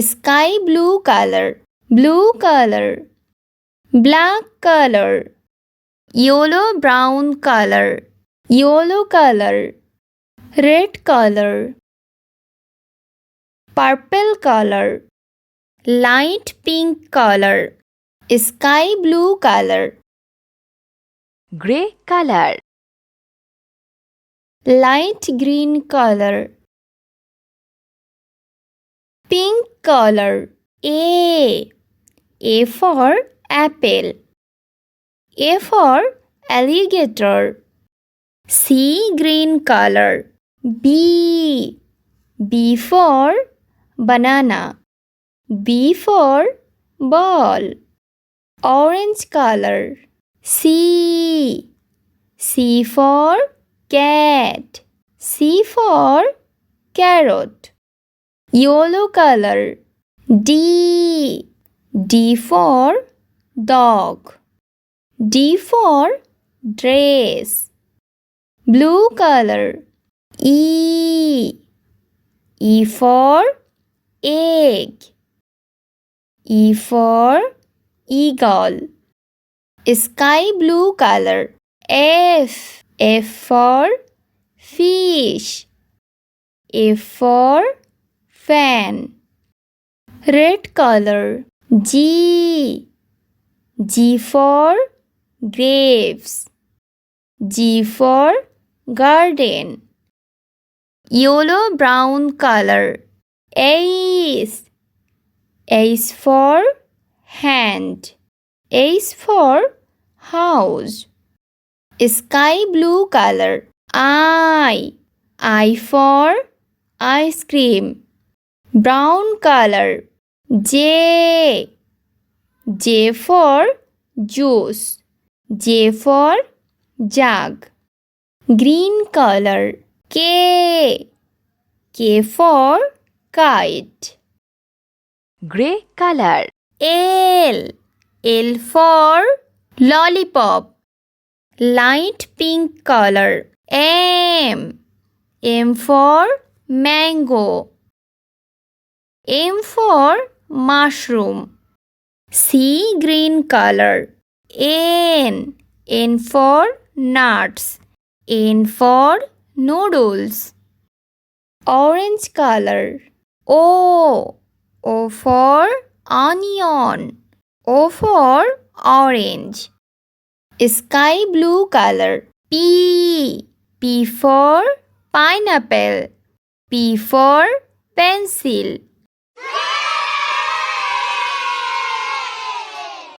sky blue color, blue color. Black color, yellow brown color, yellow color. Red color, purple color, light pink color, sky blue color. Gray color, Light green color, pink color. A for apple, A for alligator. C green color. B for banana, B for ball. Orange color. C for cat, C for carrot. Yellow color. D for dog, D for dress. Blue color. E for egg, E for eagle. Sky blue color. F for fish, F for fan. Red color. G for grapes, G for garden. Yellow brown color. H for hand, H for house. Sky blue color. I for ice cream, brown color. J for juice, J for jug. Green color. K for kite. gray color, L for lollipop, light pink color. M for mango, M for mushroom. C green color. N for nuts, N for noodles. Orange color. O for onion, O for orange. Sky blue color. P for pineapple, P for pencil.